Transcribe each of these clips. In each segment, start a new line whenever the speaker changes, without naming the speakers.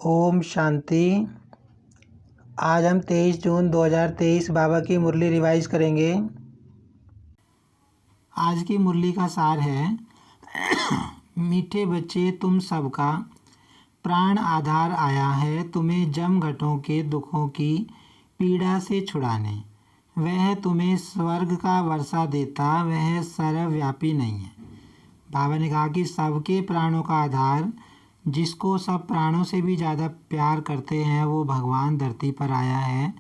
ओम शांति। आज हम 23 जून 2023 बाबा की मुरली रिवाइज करेंगे। आज की मुरली का सार है मीठे बच्चे तुम सबका प्राण आधार आया है, तुम्हें जम घटों के दुखों की पीड़ा से छुड़ाने। वह तुम्हें स्वर्ग का वर्षा देता, वह सर्वव्यापी नहीं है। बाबा ने कहा कि सबके प्राणों का आधार, जिसको सब प्राणों से भी ज़्यादा प्यार करते हैं, वो भगवान धरती पर आया है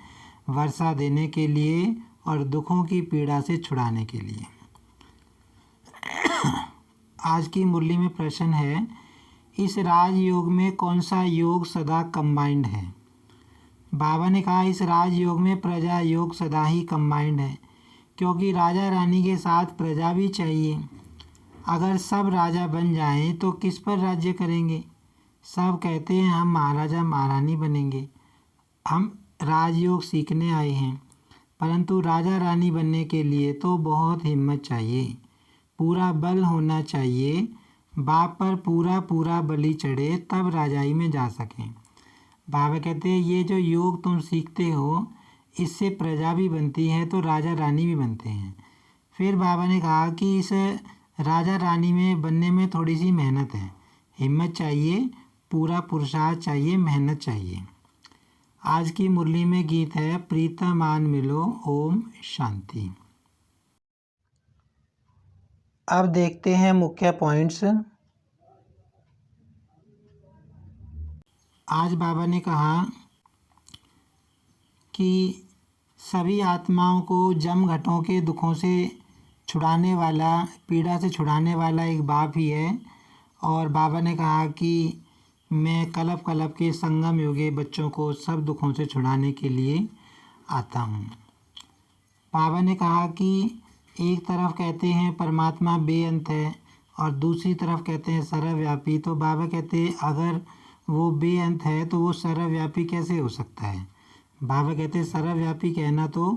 वर्षा देने के लिए और दुखों की पीड़ा से छुड़ाने के लिए। आज की मुरली में प्रश्न है, इस राजयोग में कौन सा योग सदा कंबाइंड है? बाबा ने कहा इस राजयोग में प्रजा योग सदा ही कंबाइंड है, क्योंकि राजा रानी के साथ प्रजा भी चाहिए। अगर सब राजा बन जाएं तो किस पर राज्य करेंगे? सब कहते हैं हम महाराजा महारानी बनेंगे। हम राजयोग सीखने आए हैं, परंतु राजा रानी बनने के लिए तो बहुत हिम्मत चाहिए, पूरा बल होना चाहिए। बाप पर पूरा बलि चढ़े तब राजाई में जा सकें। बाबा कहते हैं ये जो योग तुम सीखते हो, इससे प्रजा भी बनती है तो राजा रानी भी बनते हैं। फिर बाबा ने कहा कि इस राजा रानी में बनने में थोड़ी सी मेहनत है, हिम्मत चाहिए, पूरा पुरुषार्थ चाहिए, मेहनत चाहिए। आज की मुरली में गीत है प्रीतमान मिलो ओम शांति। अब देखते हैं मुख्य पॉइंट्स। आज बाबा ने कहा कि सभी आत्माओं को जम घटों के दुखों से छुड़ाने वाला, पीड़ा से छुड़ाने वाला एक बाप ही है। और बाबा ने कहा कि मैं कलप कलप के संगम योगी बच्चों को सब दुखों से छुड़ाने के लिए आता हूँ। बाबा ने कहा कि एक तरफ कहते हैं परमात्मा बेअंत है और दूसरी तरफ कहते हैं सर्वव्यापी। तो बाबा कहते हैं अगर वो बेअंत है तो वो सर्वव्यापी कैसे हो सकता है? बाबा कहते हैं सर्वव्यापी कहना तो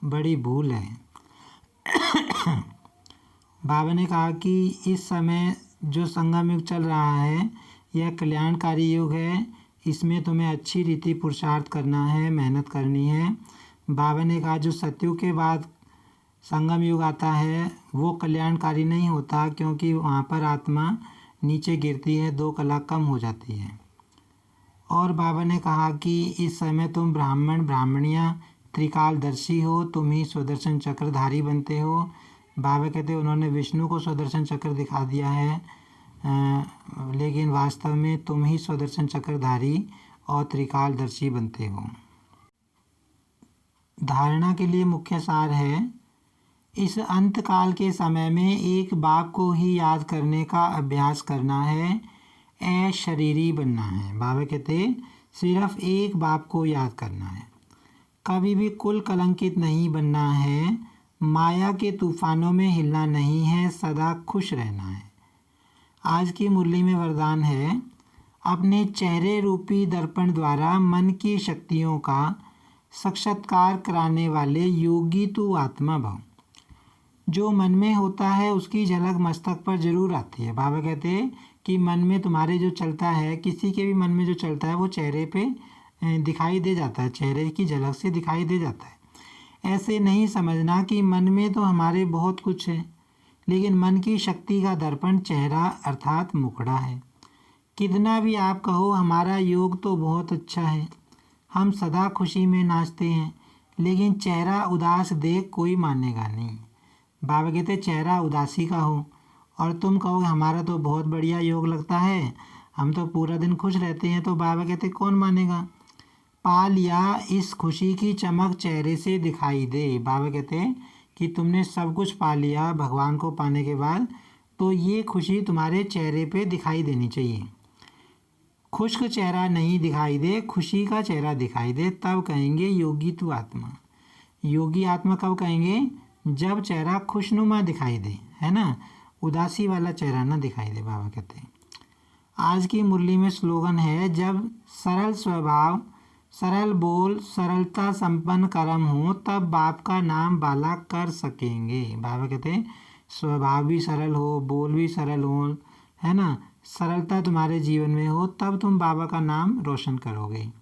बड़ी भूल है। बाबा ने कहा कि इस समय जो संगम युग चल रहा है यह कल्याणकारी युग है, इसमें तुम्हें अच्छी रीति पुरुषार्थ करना है, मेहनत करनी है। बाबा ने कहा जो सतयुग के बाद संगम युग आता है वो कल्याणकारी नहीं होता, क्योंकि वहाँ पर आत्मा नीचे गिरती है, 2 कला कम हो जाती है। और बाबा ने कहा कि इस समय तुम ब्राह्मण ब्राह्मणियाँ त्रिकालदर्शी हो, तुम ही सुदर्शन चक्रधारी बनते हो। बाबा कहते उन्होंने विष्णु को सुदर्शन चक्र दिखा दिया है, लेकिन वास्तव में तुम ही सुदर्शन चक्रधारी और त्रिकालदर्शी बनते हो। धारणा के लिए मुख्य सार है, इस अंतकाल के समय में एक बाप को ही याद करने का अभ्यास करना है, शरीरी बनना है। बाबा कहते सिर्फ एक बाप को याद करना है, कभी भी कुल कलंकित नहीं बनना है, माया के तूफानों में हिलना नहीं है, सदा खुश रहना है। आज की मुरली में वरदान है, अपने चेहरे रूपी दर्पण द्वारा मन की शक्तियों का साक्षात्कार कराने वाले योगी तू आत्मा भव। जो मन में होता है उसकी झलक मस्तक पर जरूर आती है। बाबा कहते हैं कि मन में तुम्हारे जो चलता है, किसी के भी मन में जो चलता है वो चेहरे पे दिखाई दे जाता है, चेहरे की झलक से दिखाई दे जाता है। ऐसे नहीं समझना कि मन में तो हमारे बहुत कुछ है, लेकिन मन की शक्ति का दर्पण चेहरा अर्थात मुखड़ा है। कितना भी आप कहो हमारा योग तो बहुत अच्छा है, हम सदा खुशी में नाचते हैं, लेकिन चेहरा उदास देख कोई मानेगा नहीं। बाबा कहते चेहरा उदासी का हो और तुम कहो हमारा तो बहुत बढ़िया योग लगता है, हम तो पूरा दिन खुश रहते हैं, तो बाबा कहते कौन मानेगा? पा लिया इस खुशी की चमक चेहरे से दिखाई दे। बाबा कहते हैं कि तुमने सब कुछ पा लिया भगवान को पाने के बाद, तो ये खुशी तुम्हारे चेहरे पे दिखाई देनी चाहिए। खुश्क चेहरा नहीं दिखाई दे, खुशी का चेहरा दिखाई दे, तब कहेंगे योगी तू आत्मा। योगी आत्मा कब कहेंगे? जब चेहरा खुशनुमा दिखाई दे, है ना, उदासी वाला चेहरा ना दिखाई दे। बाबा कहते हैं आज की मुरली में स्लोगन है, जब सरल स्वभाव, सरल बोल, सरलता संपन्न कर्म हो, तब बाप का नाम बाला कर सकेंगे। बाबा कहते हैं स्वभाव भी सरल हो, बोल भी सरल हो, है ना, सरलता तुम्हारे जीवन में हो, तब तुम बाबा का नाम रोशन करोगे।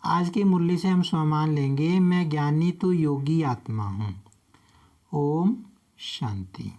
आज की मुरली से हम स्वमान लेंगे, मैं ज्ञानी तो योगी आत्मा हूँ। ओम शांति।